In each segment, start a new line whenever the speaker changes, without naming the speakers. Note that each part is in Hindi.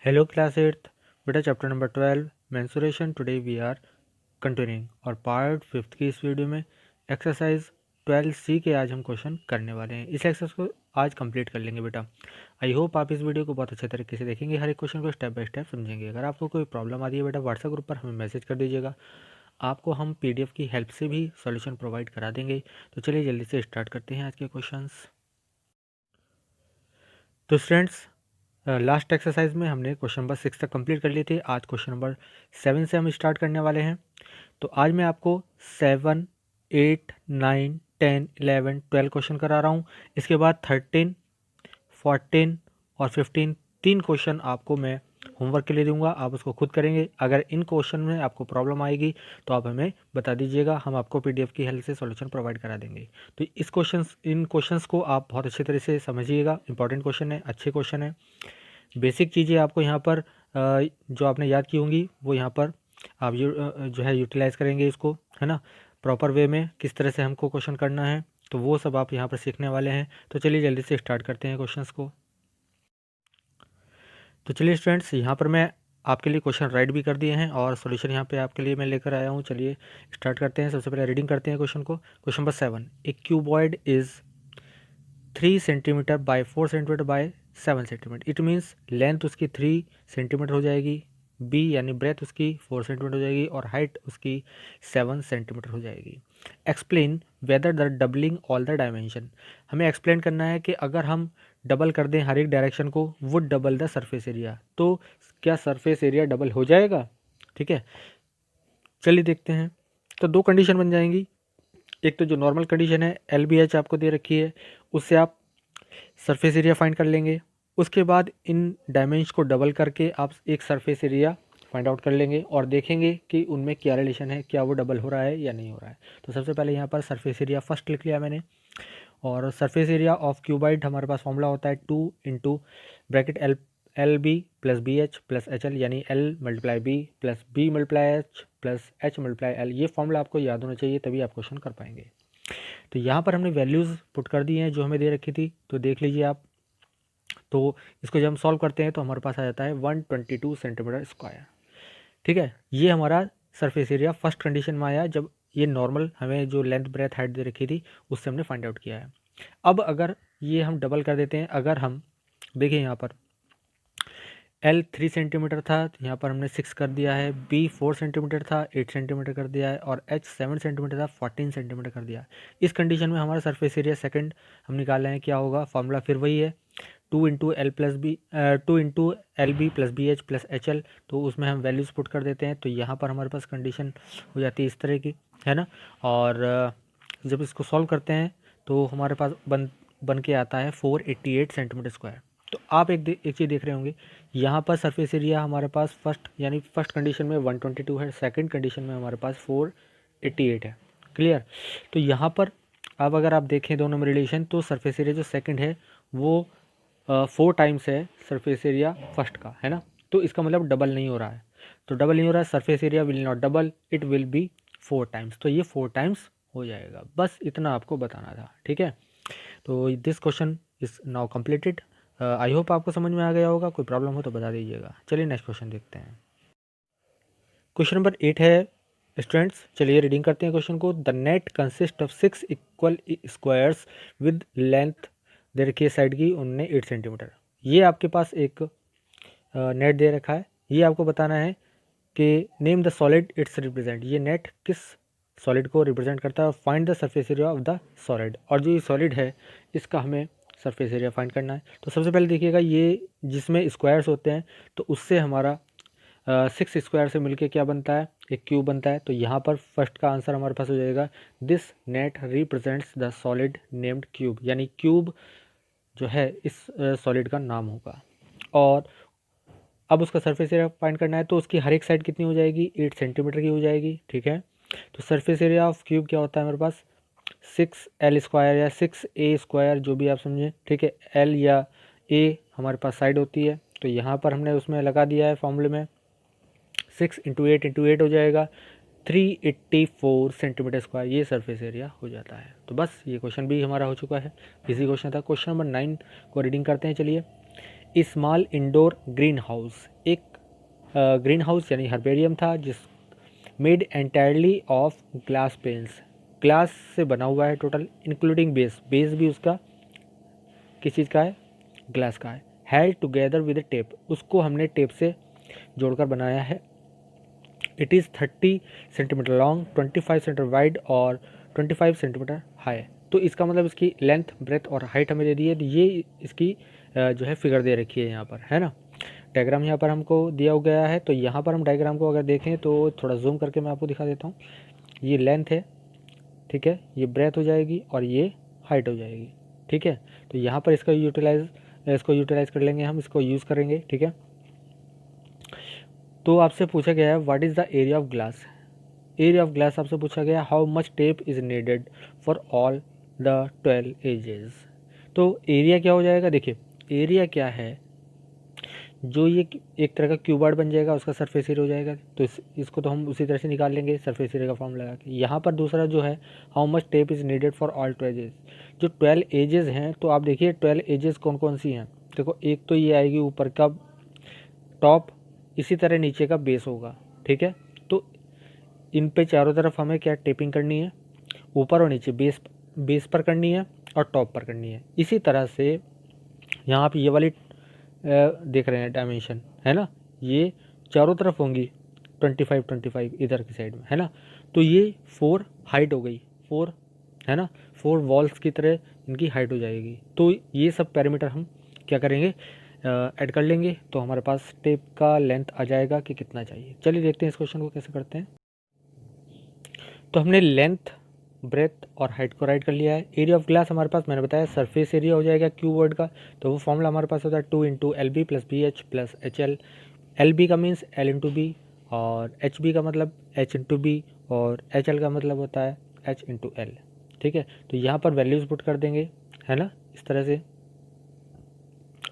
Hello class 8th, बेटा chapter number 12 mensuration today we are continuing our part 5th की इस वीडियो में एक्सरसाइज 12C के आज हम क्वेश्चन करने वाले हैं। इस एक्सरसाइज को आज कंप्लीट कर लेंगे बेटा। आई होप आप इस वीडियो को बहुत अच्छे तरीके से देखेंगे, हर एक क्वेश्चन को स्टेप बाय स्टेप समझेंगे। अगर आपको कोई प्रॉब्लम आ रही है बेटा व्हाट्सएप ग्रुप पर हमें मैसेज कर दीजिएगा, आपको हम PDF की हेल्प से भी सॉल्यूशन प्रोवाइड करा देंगे। तो चलिए जल्दी से स्टार्ट करते हैं आज के क्वेश्चन। तो स्टूडेंट्स, लास्ट एक्सरसाइज में हमने क्वेश्चन नंबर 6 तक कंप्लीट कर लिए थे। आज क्वेश्चन नंबर 7 से हम स्टार्ट करने वाले हैं। तो आज मैं आपको 7, 8, 9, 10, 11, 12 क्वेश्चन करा रहा हूँ। इसके बाद 13, 14 और 15 तीन क्वेश्चन आपको मैं होमवर्क के लिए दूंगा, आप उसको खुद करेंगे। अगर इन क्वेश्चन में आपको प्रॉब्लम आएगी तो आप हमें बता दीजिएगा, हम आपको PDF की हेल्प से सॉल्यूशन प्रोवाइड करा देंगे। तो इन क्वेश्चंस को आप बहुत अच्छे तरह से समझिएगा। इंपॉर्टेंट क्वेश्चन है, अच्छे क्वेश्चन है। बेसिक चीज़ें आपको यहाँ पर जो आपने याद की होंगी वो यहाँ पर आप जो है यूटिलाइज़ करेंगे इसको, है ना, प्रॉपर वे में किस तरह से हमको क्वेश्चन करना है, तो वो सब आप यहाँ पर सीखने वाले हैं। तो चलिए जल्दी से स्टार्ट करते हैं क्वेश्चंस को। तो चलिए स्टूडेंट्स, यहाँ पर मैं आपके लिए क्वेश्चन राइट भी कर दिए हैं और सॉल्यूशन यहाँ पे आपके लिए मैं लेकर आया हूँ। चलिए स्टार्ट करते हैं। सबसे पहले रीडिंग करते हैं क्वेश्चन को। Question number 7, A cuboid is 3 centimetre bye 4 centimetre bye 7 centimetre. It means length उसकी 3 सेंटीमीटर हो जाएगी, बी यानी ब्रेथ उसकी 4 सेंटीमीटर हो जाएगी और हाइट उसकी 7 सेंटीमीटर हो जाएगी। Explain whether the doubling all the dimension. हमें एक्सप्लेन करना है कि अगर हम डबल कर दें हर एक डायरेक्शन को, would double the surface area, तो क्या सरफेस एरिया डबल हो जाएगा? ठीक है, चलिए देखते हैं। तो दो कंडीशन बन जाएंगी। एक तो जो नॉर्मल कंडीशन है LBH आपको दे रखी है, उससे आप सरफेस एरिया फाइंड कर लेंगे। उसके बाद इन डायमेंशन को डबल करके आप एक सरफेस एरिया फाइंड आउट कर लेंगे और देखेंगे कि उनमें क्या रिलेशन है, क्या वो डबल हो रहा है या नहीं हो रहा है। तो सबसे पहले यहाँ पर सरफेस एरिया फर्स्ट लिख लिया मैंने। और सरफेस एरिया ऑफ क्यूबाइड हमारे पास फॉर्मूला होता है 2 into bracket L B plus B H plus H L, यानी L multiply B plus B multiply H plus H multiply L. ये फॉर्मूला आपको याद होना चाहिए, तभी आप क्वेश्चन कर पाएंगे। तो यहाँ पर हमने वैल्यूज़ पुट कर दी हैं जो हमें दे रखी थी, तो देख लीजिए आप। तो इसको जब हम सॉल्व करते हैं तो हमारे पास आ जाता है 122 सेंटीमीटर स्क्वायर। ठीक है, ये हमारा सरफेस एरिया फर्स्ट कंडीशन में आया, जब ये नॉर्मल हमें जो लेंथ ब्रेथ हाइट दे रखी थी उससे हमने फाइंड आउट किया है। अब अगर ये हम डबल कर देते हैं, अगर हम देखिए यहाँ पर L 3 सेंटीमीटर था, तो यहाँ पर हमने 6 कर दिया है। B 4 सेंटीमीटर था, 8 सेंटीमीटर कर दिया है। और H 7 सेंटीमीटर था, 14 सेंटीमीटर कर दिया। इस कंडीशन में हमारा सरफेस एरिया सेकंड हम निकाल रहे हैं, क्या होगा? फॉर्मूला फिर वही है, 2 into L plus B 2 into L B plus B H plus H L. तो उसमें हम वैल्यूज़ पुट कर देते हैं, तो यहाँ पर हमारे पास कंडीशन हो जाती है इस तरह की, है ना। और जब इसको सॉल्व करते हैं तो हमारे पास बन के आता है 488 सेंटीमीटर स्क्वायर। तो आप एक चीज़ देख रहे होंगे, यहाँ पर सरफेस एरिया हमारे पास फर्स्ट कंडीशन में 122 है, सेकंड कंडीशन में हमारे पास 488 है। क्लियर? तो यहाँ पर अब अगर आप देखें दोनों में रिलेशन, तो सरफेस एरिया जो सेकंड है वो 4 टाइम्स है सरफेस एरिया फर्स्ट का, है ना। तो इसका मतलब डबल नहीं हो रहा है। तो डबल नहीं हो रहा है, surface area will not double, it will be 4 times. तो ये 4 टाइम्स हो जाएगा। बस इतना आपको बताना था, ठीक है। तो this question is now completed. I hope आपको समझ में आ गया होगा। कोई प्रॉब्लम हो तो बता दीजिएगा। चलिए नेक्स्ट क्वेश्चन देखते हैं। क्वेश्चन नंबर 8 है स्टूडेंट्स, चलिए रीडिंग करते हैं क्वेश्चन को। The net consist of 6 equal squares with length दे रखी है साइड की, उनने 8 सेंटीमीटर। ये आपके पास एक नेट दे रखा है, ये आपको बताना है कि name the solid it's represent. ये नेट किस सॉलिड को रिप्रेजेंट करता है, और find the surface area of the solid. और जो ये सॉलिड है इसका हमें सरफेस एरिया फाइंड करना है। तो सबसे पहले देखिएगा, ये जिसमें स्क्वायर्स होते हैं तो उससे हमारा 6 स्क्वायर से मिलके क्या बनता है, एक क्यूब बनता है। तो यहाँ पर फर्स्ट का आंसर हमारे पास हो जाएगा, this net represents the solid named cube, यानी क्यूब जो है इस सॉलिड का नाम होगा। और अब उसका सरफेस एरिया फाइंड करना है, तो उसकी हर एक साइड कितनी हो जाएगी, 8 सेंटीमीटर की हो जाएगी, ठीक है। तो सरफेस एरिया ऑफ क्यूब क्या होता है हमारे पास, 6L स्क्वायर या 6A स्क्वायर, जो भी आप समझें, ठीक है। L या A हमारे पास साइड होती है, तो यहाँ पर हमने उसमें लगा दिया है फॉर्मूले में, 6 इंटू 8 हो जाएगा 384 सेंटीमीटर स्क्वायर, ये सरफेस एरिया हो जाता है। तो बस ये क्वेश्चन भी हमारा हो चुका है, इजी क्वेश्चन था। क्वेश्चन नंबर 9 को रीडिंग करते हैं। चलिए, स्मॉल इंडोर ग्रीन हाउस, एक ग्रीन हाउस यानी हर्बेरियम था जिस made entirely of glass panes, glass से बना हुआ है टोटल, इंक्लूडिंग बेस, बेस भी उसका किस चीज़ का है, ग्लास का है। हेल्ड टुगेदर विद टेप, उसको हमने टेप से जोड़कर बनाया है। It is 30 centimetre long, 25 centimetre wide और 25 सेंटीमीटर हाई। तो इसका मतलब इसकी लेंथ, ब्रेथ और हाइट हमें दे दी है। तो ये इसकी जो है फिगर दे रखी है यहाँ पर, है ना। डायग्राम यहाँ पर हमको दिया गया है। तो यहाँ पर हम डायग्राम को अगर देखें तो थोड़ा जूम करके मैं आपको दिखा देता हूँ। ये लेंथ है, ठीक है, ये ब्रेथ हो जाएगी और ये हाइट हो जाएगी, ठीक है। तो यहाँ पर इसको यूटिलाइज कर लेंगे हम, इसको यूज़ करेंगे, ठीक है। तो आपसे पूछा गया है what is the area of glass, area of glass आपसे पूछा गया how much tape is needed for all the 12 edges. तो एरिया क्या हो जाएगा, देखिए एरिया क्या है, जो ये एक तरह का क्यूबॉइड बन जाएगा, उसका सरफेस एरिया हो जाएगा। तो इसको तो हम उसी तरह से निकाल लेंगे सरफेस एरिया का फॉर्म लगा के। यहाँ पर दूसरा जो है how much tape is needed for all 12 edges, जो 12 एजेस हैं। तो आप देखिए 12 एजेस कौन कौन सी हैं। देखो एक तो ये आएगी ऊपर का टॉप, इसी तरह नीचे का बेस होगा, ठीक है। तो इन पे चारों तरफ हमें क्या टेपिंग करनी है, ऊपर और नीचे, बेस पर करनी है और टॉप पर करनी है। इसी तरह से यहाँ आप ये वाली देख रहे हैं डायमेंशन, है ना, ये चारों तरफ होंगी 25 25 इधर की साइड में, है ना। तो ये 4 हाइट हो गई, 4, है ना, 4 वॉल्स की तरह इनकी हाइट हो जाएगी। तो ये सब पैरामीटर हम क्या करेंगे, ऐड कर लेंगे। तो हमारे पास टेप का लेंथ आ जाएगा कि कितना चाहिए। चलिए देखते हैं इस क्वेश्चन को कैसे करते हैं। तो हमने लेंथ, ब्रेथ और हाइट को राइट कर लिया है। एरिया ऑफ ग्लास हमारे पास मैंने बताया सरफेस एरिया हो जाएगा क्यूबॉइड का। तो वो फॉर्मूला हमारे पास होता है 2 into L B plus B H plus H L. L B का मीन्स एल इंटू बी, और एच बी का मतलब एच इंटू बी, और एच एल का मतलब होता है एच इंटू एल, ठीक है। तो यहाँ पर वैल्यूज़ पुट कर देंगे, है ना, इस तरह से।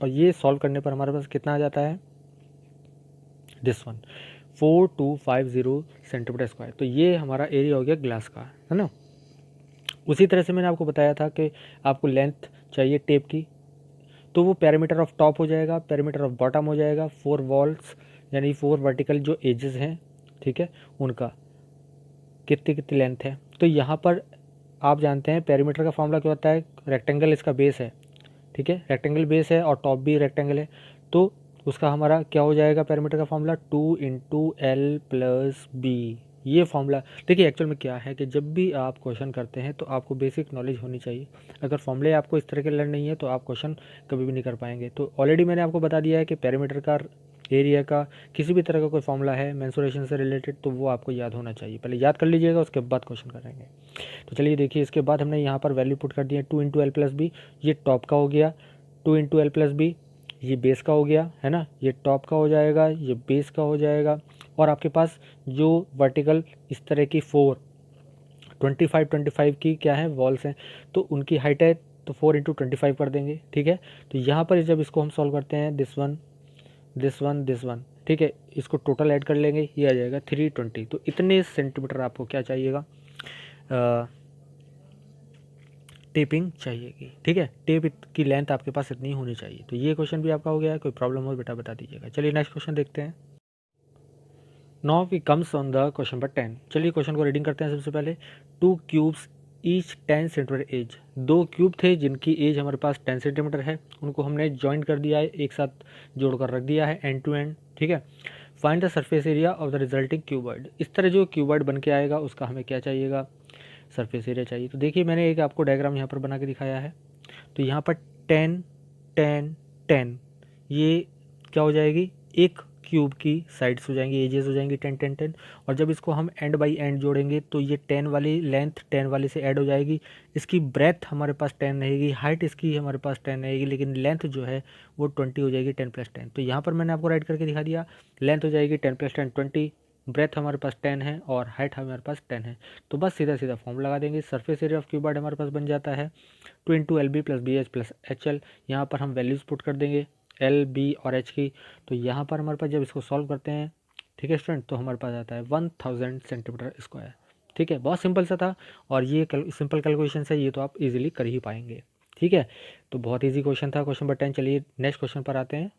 और ये सॉल्व करने पर हमारे पास कितना आ जाता है, दिस वन 4250 सेंटीमीटर स्क्वायर। तो ये हमारा एरिया हो गया ग्लास का, है ना। उसी तरह से मैंने आपको बताया था कि आपको लेंथ चाहिए टेप की, तो वो पैरामीटर ऑफ टॉप हो जाएगा, पैरामीटर ऑफ बॉटम हो जाएगा, 4 वॉल्स यानी 4 वर्टिकल जो एजेस हैं, ठीक है, उनका कितनी कितनी लेंथ है। तो यहाँ पर आप जानते हैं पैरामीटर का फॉर्मूला क्या होता है, रेक्टेंगल इसका बेस है, ठीक है, रेक्टेंगल बेस है और टॉप भी रेक्टेंगल है। तो उसका हमारा क्या हो जाएगा पैरामीटर का formula 2 into L plus B. ये फॉर्मूला देखिए एक्चुअल में क्या है कि जब भी आप क्वेश्चन करते हैं तो आपको बेसिक नॉलेज होनी चाहिए। अगर फॉर्मूले आपको इस तरह के लर्न नहीं है तो आप क्वेश्चन कभी भी नहीं कर पाएंगे। तो ऑलरेडी मैंने आपको बता दिया है कि पैरामीटर का, एरिया का, किसी भी तरह का कोई फॉर्मूला है मेंसुरेशन से रिलेटेड तो वो आपको याद होना चाहिए। पहले याद कर लीजिएगा, उसके बाद क्वेश्चन करेंगे। तो चलिए देखिए, इसके बाद हमने यहाँ पर वैल्यू पुट कर दी है 2 इंटू एल प्लस बी, ये टॉप का हो गया, 2 इंटू एल प्लस बी ये बेस का हो गया, है ना, ये टॉप का हो जाएगा, ये बेस का हो जाएगा। और आपके पास जो वर्टिकल इस तरह की 4 25 की क्या है वॉल्स हैं, तो उनकी हाइट है, तो 4 इंटू 25 कर देंगे, ठीक है। तो यहाँ पर जब इसको हम सॉल्व करते हैं this one this one this one, ठीक है, इसको टोटल ऐड कर लेंगे, ये आ जाएगा 320। तो इतने सेंटीमीटर आपको क्या चाहिएगा, टेपिंग चाहिएगी, ठीक है। टेप की लेंथ आपके पास इतनी होनी चाहिए। तो ये क्वेश्चन भी आपका हो गया है। कोई प्रॉब्लम हो बेटा बता दीजिएगा। चलिए नेक्स्ट क्वेश्चन देखते हैं। Now we comes on the question number 10। चलिए क्वेश्चन को रीडिंग करते हैं सबसे पहले। 2 cubes each 10 centimetre edge, 2 cube थे जिनकी एज हमारे पास 10 सेंटीमीटर है, उनको हमने ज्वाइन कर दिया है, एक साथ जोड़कर रख दिया है एंड टू एंड, ठीक है। Find the surface area of the resulting cuboid. इस तरह जो क्यूबॉइड बन के आएगा उसका हमें क्या चाहिएगा, सरफेस एरिया चाहिए। तो देखिए मैंने एक आपको डायग्राम यहाँ पर बना के दिखाया है। तो यहाँ पर 10 10 10 ये क्या हो जाएगी, एक क्यूब की साइड्स हो जाएंगी, एजेस हो जाएंगी 10 10 10। और जब इसको हम एंड बाई एंड जोड़ेंगे तो ये 10 वाली लेंथ 10 वाली से ऐड हो जाएगी। इसकी ब्रेथ हमारे पास 10 रहेगी, हाइट इसकी हमारे पास 10 रहेगी, लेकिन लेंथ जो है वो 20 हो जाएगी, 10 प्लस 10। तो यहाँ पर मैंने आपको राइट करके दिखा दिया, लेंथ हो जाएगी 10 प्लस 10 20, ब्रेथ हमारे पास 10 है और हाइट हमारे पास 10 है। तो बस सीधा सीधा फॉर्म लगा देंगे, सरफेस एरिया ऑफ क्यूबॉइड हमारे पास बन जाता है 2 into L B plus B H plus H L. यहाँ पर हम वैल्यूज़ पुट कर देंगे एल बी और एच की। तो यहाँ पर हमारे पास जब इसको सॉल्व करते हैं, ठीक है स्टूडेंट, तो हमारे पास आता है 1000 सेंटीमीटर स्क्वायर, ठीक है। बहुत सिंपल सा था और ये सिंपल कैलकुलेशन है, ये तो आप इजीली कर ही पाएंगे। ठीक है, तो बहुत ईजी क्वेश्चन था क्वेश्चन नंबर 10। चलिए नेक्स्ट क्वेश्चन पर आते हैं।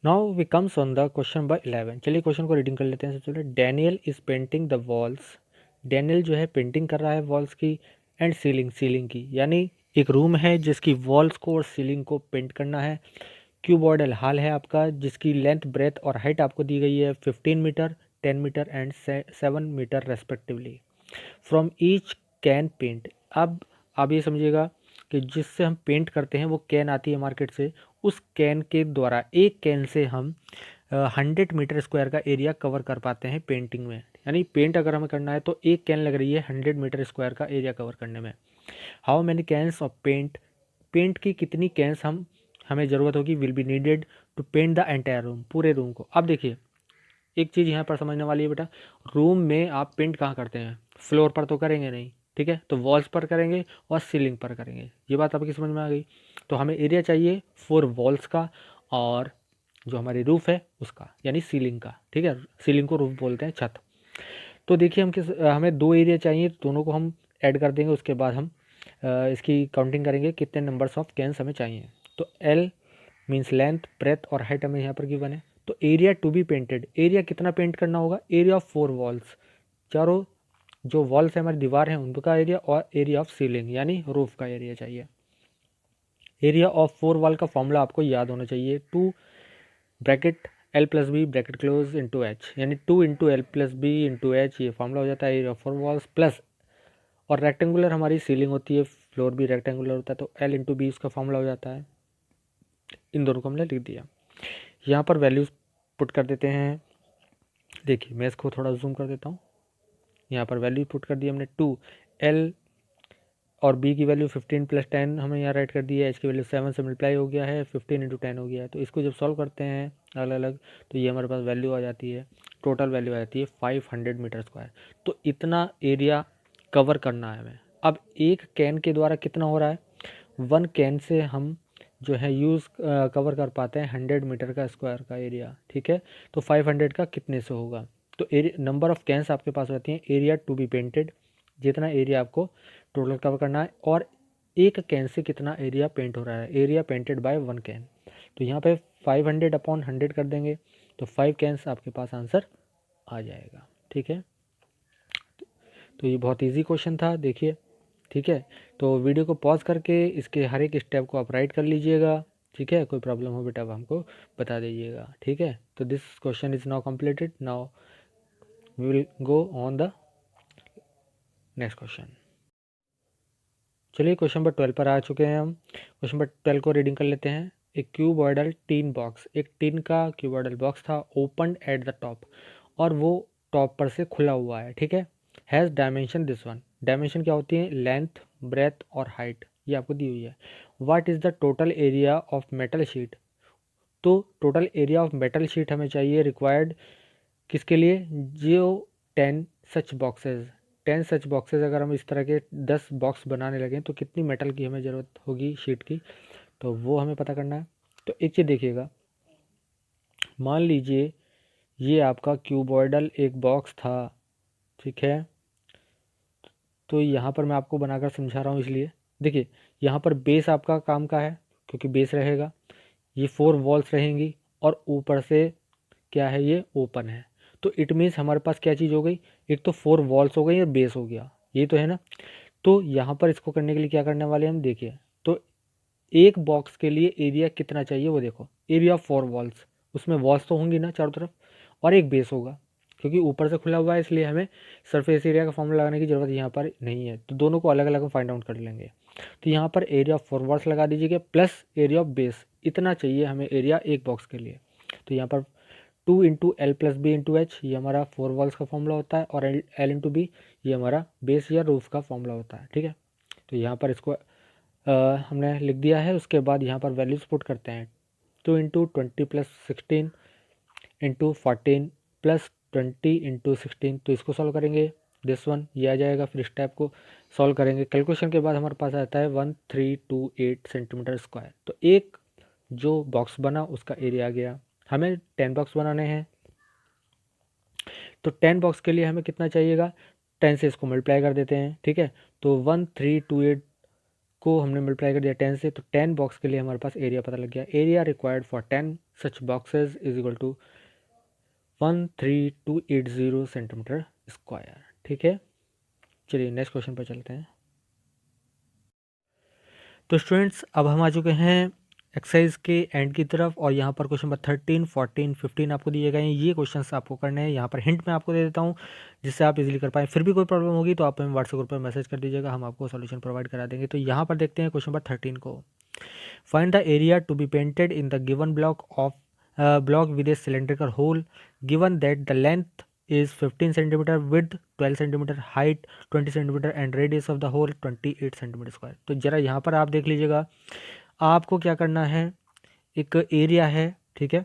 Now we comes on the question number 11। चलिए क्वेश्चन को रीडिंग कर लेते हैं। सबसे पहले, Daniel is painting the walls. Daniel जो है पेंटिंग कर रहा है वॉल्स की, एंड सीलिंग, सीलिंग की, यानी एक रूम है जिसकी वॉल्स को और सीलिंग को पेंट करना है। क्यूबॉइडल हाल है आपका, जिसकी लेंथ, ब्रेथ और हाइट आपको दी गई है 15 metre, 10 metre and 7 metre respectively. From each can paint. अब आप ये समझिएगा कि जिससे हम पेंट करते हैं वो कैन आती है मार्केट से, उस कैन के द्वारा, एक कैन से हम 100 मीटर स्क्वायर का एरिया कवर कर पाते हैं पेंटिंग में। यानी पेंट अगर हमें करना है तो एक कैन लग रही है 100 मीटर स्क्वायर का एरिया कवर करने में। How many cans of paint, paint की कितनी कैन्स हमें ज़रूरत होगी, will be needed to paint the entire room, पूरे रूम को। अब देखिए एक चीज़ यहाँ पर समझने वाली है बेटा, रूम में आप पेंट कहाँ करते हैं, फ्लोर पर तो करेंगे नहीं, ठीक है, तो वॉल्स पर करेंगे और सीलिंग पर करेंगे। ये बात आपकी समझ में आ गई। तो हमें एरिया चाहिए 4 वॉल्स का और जो हमारी रूफ है उसका, यानी सीलिंग का, ठीक है, सीलिंग को रूफ बोलते हैं, छत। तो देखिए हमें 2 एरिया चाहिए, दोनों को हम ऐड कर देंगे, उसके बाद हम इसकी काउंटिंग करेंगे कितने नंबर्स ऑफ कैंस हमें चाहिए। तो एल मीन्स लेंथ, ब्रेथ और हाइट हमें यहाँ पर गिवन है। तो area to be painted, area कितना पेंट करना होगा, एरिया ऑफ 4 वॉल्स, चारों जो वॉल्स है हमारी दीवार है उनका एरिया, और एरिया ऑफ सीलिंग यानी रूफ का एरिया चाहिए। एरिया ऑफ 4 वॉल का फॉर्मूला आपको याद होना चाहिए, 2 bracket L plus B bracket close into H, यानी 2 into L plus B into H, ये फॉर्मूला हो जाता है एरिया ऑफ 4 वॉल्स प्लस, और रेक्टेंगुलर हमारी सीलिंग होती है, फ्लोर भी रेक्टेंगुलर होता है, तो एल इंटू बी उसका फॉर्मूला हो जाता है। इन दोनों को हमने लिख दिया। यहाँ पर वैल्यूज़ पुट कर देते हैं। देखिए मैं इसको थोड़ा जूम कर देता हूँ। यहाँ पर वैल्यू पुट कर दी हमने 2, एल और बी की वैल्यू 15 प्लस 10 हमें यहाँ राइट कर दी है, एच की वैल्यू 7 से मल्टीप्लाई हो गया है, 15 इंटू 10 हो गया है। तो इसको जब सॉल्व करते हैं अलग अलग, तो ये हमारे पास वैल्यू आ जाती है, टोटल वैल्यू आ जाती है 500 मीटर स्क्वायर। तो इतना एरिया कवर करना है हमें। अब एक कैन के द्वारा कितना हो रहा है, 1 कैन से हम जो है कवर कर पाते हैं 100 मीटर का स्क्वायर का एरिया, ठीक है। तो 500 का कितने से होगा, तो नंबर ऑफ कैन्स आपके पास रहती हैं, एरिया टू बी पेंटेड, जितना एरिया आपको टोटल कवर करना है, और एक कैन से कितना एरिया पेंट हो रहा है, एरिया पेंटेड बाय 1 कैन। तो यहाँ पे 500 अपॉन 100 कर देंगे, तो 5 कैन्स आपके पास आंसर आ जाएगा, ठीक है। तो ये बहुत इजी क्वेश्चन था, देखिए, ठीक है। तो वीडियो को पॉज करके इसके हर एक स्टेप को आप राइट कर लीजिएगा, ठीक है। कोई प्रॉब्लम हो बेटा आप हमको बता दीजिएगा, ठीक है। तो this question is now completed. Now we will go on the next question. चलिए क्वेश्चन नंबर 12 पर आ चुके हैं हम। क्वेश्चन नंबर 12 को रीडिंग कर लेते हैं। एक क्यूबॉइडल टीन बॉक्स, एक टीन का क्यूबॉइडल बॉक्स था, ओपन एट द टॉप, और वो टॉप पर से खुला हुआ है, ठीक है। Has dimension this one, dimension क्या होती है, लेंथ, ब्रेथ और हाइट, ये आपको दी हुई है। What is the total area of metal sheet, तो total area of metal sheet हमें चाहिए, रिक्वायर्ड किसके लिए, जो 10 सच बॉक्सेस, 10 सच बॉक्सेस अगर हम इस तरह के 10 बॉक्स बनाने लगें तो कितनी मेटल की हमें ज़रूरत होगी शीट की, तो वो हमें पता करना है। तो एक चीज़ देखिएगा, मान लीजिए ये आपका क्यूबॉइडल एक बॉक्स था, ठीक है। तो यहाँ पर मैं आपको बनाकर समझा रहा हूँ, इसलिए देखिए यहाँ पर बेस आपका काम का है, क्योंकि बेस रहेगा, ये 4 वॉल्स रहेंगी, और ऊपर से क्या है, ये ओपन है। तो इट मीन्स हमारे पास क्या चीज़ हो गई, एक तो 4 वॉल्स हो गई और बेस हो गया, ये तो है ना। तो यहाँ पर इसको करने के लिए क्या करने वाले हम, देखिए, तो एक बॉक्स के लिए एरिया कितना चाहिए वो देखो, एरिया ऑफ 4 वॉल्स, उसमें वॉल्स तो होंगी ना चारों तरफ, और एक बेस होगा, क्योंकि ऊपर से खुला हुआ है इसलिए हमें सरफेस एरिया का फॉर्मूला लगाने की ज़रूरत यहाँ पर नहीं है। तो दोनों को अलग अलग फाइंड आउट कर लेंगे। तो यहाँ पर एरिया ऑफ 4 वॉल्स लगा दीजिएगा प्लस एरिया ऑफ बेस, इतना चाहिए हमें एरिया एक बॉक्स के लिए। तो यहाँ पर 2 into L plus B into H, ये हमारा 4 वॉल्स का फॉर्मूला होता है, और एल इंटू बी ये हमारा बेस या रूफ का फॉर्मूला होता है, ठीक है। तो यहाँ पर इसको हमने लिख दिया है। उसके बाद यहाँ पर वैल्यूज पुट करते हैं, 2 into 20 plus 16 into 14 plus 20 into 16, तो इसको सॉल्व करेंगे, दिस वन ये आ जाएगा। फिर स्टेप को सॉल्व करेंगे, कैलकुलेशन के बाद हमारे पास आता है 1328 सेंटीमीटर स्क्वायर। तो एक जो बॉक्स बना उसका एरिया आ गया। हमें 10 बॉक्स बनाने हैं, तो 10 बॉक्स के लिए हमें कितना चाहिएगा, 10 से इसको मल्टीप्लाई कर देते हैं, ठीक है। तो 1328 को हमने मल्टीप्लाई कर दिया 10 से, तो 10 बॉक्स के लिए हमारे पास एरिया पता लग गया। Area required for 10 such boxes is equal to 13280 centimetre square, ठीक है। चलिए नेक्स्ट क्वेश्चन पर चलते हैं। तो स्टूडेंट्स अब हम आ चुके हैं एक्सरसाइज के एंड की तरफ, और यहाँ पर क्वेश्चन नंबर 13, 14, 15 आपको दिए गए हैं। ये क्वेश्चंस आपको करने हैं। यहाँ पर हिंट मैं आपको दे देता हूँ जिससे आप इजीली कर पाएँ। फिर भी कोई प्रॉब्लम होगी तो आप हमें व्हाट्सएप ग्रुप पर मैसेज कर दीजिएगा, हम आपको सॉल्यूशन प्रोवाइड करा देंगे। तो यहाँ पर देखते हैं क्वेश्चन नंबर 13 को। Find the area to be painted in the given block with a cylindrical hole given that the length is 15 centimeter, width 12 centimeter, height 20 centimeter and radius of the hole 28 centimeter square। तो जरा यहाँ पर आप देख लीजिएगा, आपको क्या करना है, एक एरिया है, ठीक है,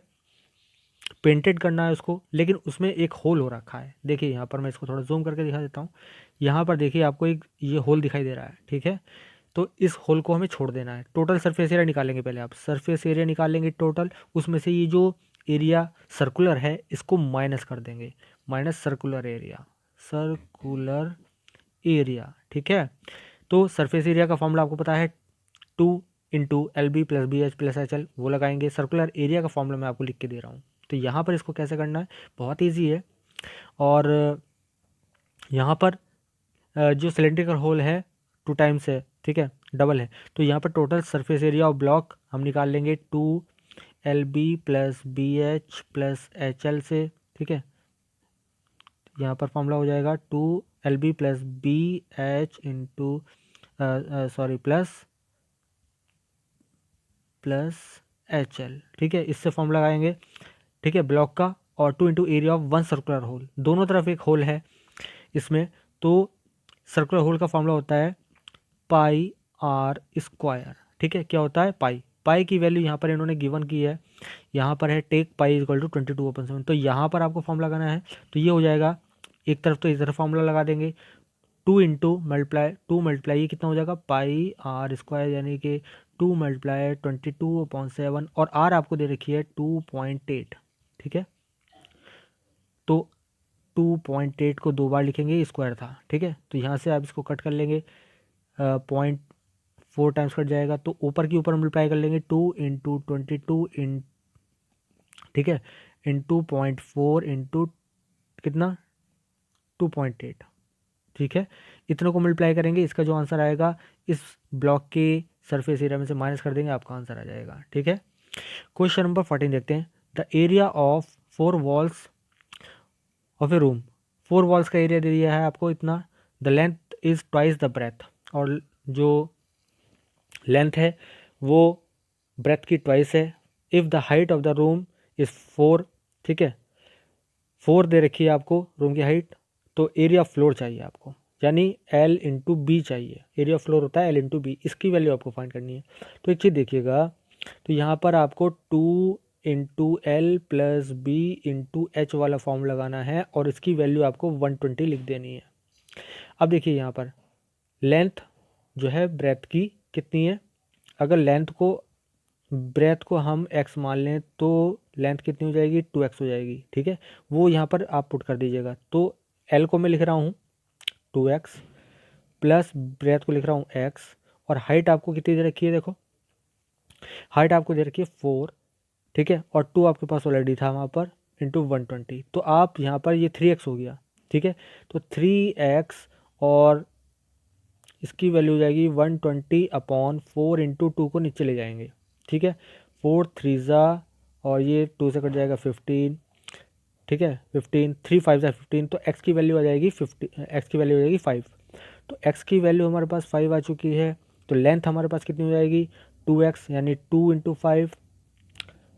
पेंटेड करना है उसको, लेकिन उसमें एक होल हो रखा है। देखिए यहाँ पर मैं इसको थोड़ा जूम करके दिखा देता हूँ। यहाँ पर देखिए आपको एक ये होल दिखाई दे रहा है, ठीक है। तो इस होल को हमें छोड़ देना है। टोटल सरफेस एरिया निकालेंगे, पहले आप सरफेस एरिया निकाल लेंगे टोटल, उसमें से ये जो एरिया सर्कुलर है इसको माइनस कर देंगे, minus circular area, circular area, ठीक है। तो सरफेस एरिया का फॉर्मूला आपको पता है 2 × LB + BH + HL, वो लगाएंगे। सर्कुलर एरिया का फॉर्मूला मैं आपको लिख के दे रहा हूँ। तो यहाँ पर इसको कैसे करना है, बहुत ईजी है। और यहाँ पर जो सिलेंड्रिकल होल है 2 टाइम्स है, ठीक है, डबल है। तो यहाँ पर total surface area of block हम निकाल लेंगे 2LB + BH + HL से, ठीक है। यहाँ पर फॉर्मूला हो जाएगा 2LB + BH into plus HL, ठीक है। इससे फॉर्मूला लगाएंगे, ठीक है, ब्लॉक का, और 2 × एरिया ऑफ 1 सर्कुलर होल, दोनों तरफ एक होल है इसमें। तो सर्कुलर होल का फॉर्मूला होता है πr², ठीक है। क्या होता है, पाई की वैल्यू यहाँ पर इन्होंने गिवन की है, यहाँ पर है टेक पाई = 22/7। तो यहाँ पर आपको फॉर्मूला लगाना है, तो ये हो जाएगा, एक तरफ तो इस तरफ फॉर्मूला लगा देंगे, 2 मल्टीप्लाई ये कितना हो जाएगा, πr², यानी कि 2 × 22/7, और आर आपको दे रखी है 2.8, ठीक है। तो 2.8 को 2 बार लिखेंगे, स्क्वायर था, ठीक है। तो यहाँ से आप इसको कट कर लेंगे, 0.4 टाइम्स कट जाएगा, तो ऊपर की ऊपर मल्टीप्लाई कर लेंगे 2 × 22 ठीक है, इंटू 0.4 इंटू कितना 2.8, ठीक है। इतनों को मल्टीप्लाई करेंगे, इसका जो आंसर आएगा इस ब्लॉक के सरफेस एरिया में से माइनस कर देंगे, आपका आंसर आ जाएगा, ठीक है। क्वेश्चन नंबर 14 देखते हैं। The area of 4 walls of a room, 4 walls का एरिया दे दिया है आपको इतना। The length is twice the breadth, और जो लेंथ है वो ब्रेथ की ट्वाइस है। If the height of the room is 4, ठीक है, 4 दे रखी है आपको रूम की हाइट, तो एरिया फ्लोर चाहिए आपको, यानी L × B चाहिए। एरिया फ्लोर होता है L × B, इसकी वैल्यू आपको फाइंड करनी है। तो एक चीज़ देखिएगा, तो यहाँ पर आपको 2 × L + B × H वाला फॉर्म लगाना है, और इसकी वैल्यू आपको 120 लिख देनी है। अब देखिए यहाँ पर लेंथ जो है ब्रेथ की कितनी है, अगर लेंथ को ब्रेथ को हम x मान लें तो लेंथ कितनी हो जाएगी, 2x हो जाएगी, ठीक है। वो यहाँ पर आप पुट कर दीजिएगा। तो L को मैं लिख रहा हूँ 2x, प्लस ब्रेथ को लिख रहा हूँ x, और हाइट आपको कितनी दे रखी है, देखो हाइट आपको दे रखी है 4, ठीक है, और 2 आपके पास ऑलरेडी था वहाँ पर, इंटू 120। तो आप यहाँ पर ये 3x हो गया, ठीक है। तो 3x और इसकी वैल्यू हो जाएगी 120/4 इंटू 2 को नीचे ले जाएंगे, ठीक है। 4 3 ज़ा, और ये 2 से कट जाएगा 15, ठीक है, 15, 3 5 ज़ा 15, तो x की वैल्यू आ जाएगी 50, x की वैल्यू हो जाएगी 5। तो x की वैल्यू हमारे पास 5 आ चुकी है। तो लेंथ हमारे पास कितनी हो जाएगी, 2x, यानी 2 × 5,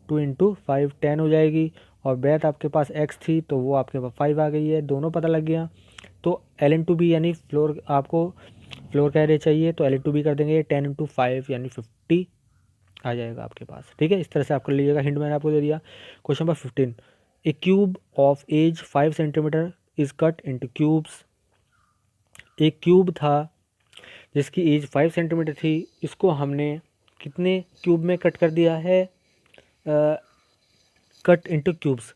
2 × 5 10 हो जाएगी, और ब्रेथ आपके पास x थी तो वो आपके पास 5 आ गई है, दोनों पता लग गया। तो L × B यानी फ्लोर, आपको फ्लोर का एरिया चाहिए, तो L × B कर देंगे, 10 × 5 यानी 50 आ जाएगा आपके पास, ठीक है। इस तरह से आप कर लीजिएगा, हिंट मैंने आपको दे दिया। Question number 15, a cube of edge 5 centimetre is cut into cubes. एक क्यूब था जिसकी एज 5 सेंटीमीटर थी, इसको हमने कितने क्यूब में कट कर दिया है, कट इनटू क्यूब्स।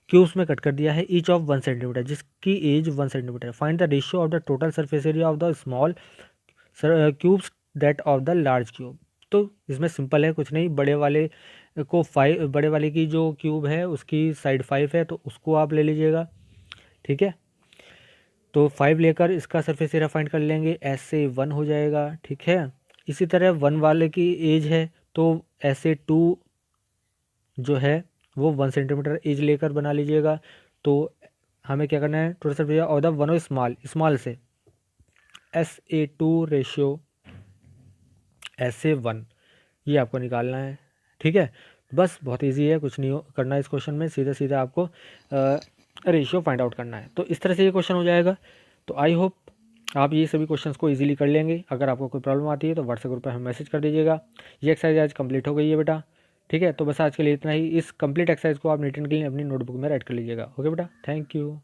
क्यूब्स में कट कर दिया है, ईच ऑफ 1 सेंटीमीटर, जिसकी edge 1 centimetre. Find the ratio of the total surface area of the small cubes that of the large cube. तो इसमें सिंपल है, कुछ नहीं, बड़े वाले को 5, बड़े वाले की जो क्यूब है उसकी साइड 5 है तो उसको आप ले लीजिएगा, ठीक है। तो 5 लेकर इसका सरफेस एरिया फाइंड कर लेंगे, ऐसे 1 हो जाएगा, ठीक है। इसी तरह 1 वाले की एज है तो ऐसे 2 जो है वो 1 सेंटीमीटर एज लेकर बना लीजिएगा। तो हमें क्या करना है, total surface area of the one of small से SA2 रेशियो SA1, ये आपको निकालना है, ठीक है। बस बहुत इजी है, कुछ नहीं करना है इस क्वेश्चन में, सीधा सीधा आपको रेशियो फाइंड आउट करना है। तो इस तरह से ये क्वेश्चन हो जाएगा। तो आई होप आप ये सभी क्वेश्चंस को इजीली कर लेंगे। अगर आपको कोई प्रॉब्लम आती है तो व्हाट्सएप ग्रुप पर हमें मैसेज कर दीजिएगा। ये एक्सरसाइज आज कंप्लीट हो गई है बेटा, ठीक है। तो बस आज के लिए इतना ही। इस कंप्लीट एक्सरसाइज को आप रिटर्न के लिए अपनी नोटबुक में राइट कर लीजिएगा। ओके बेटा, थैंक यू।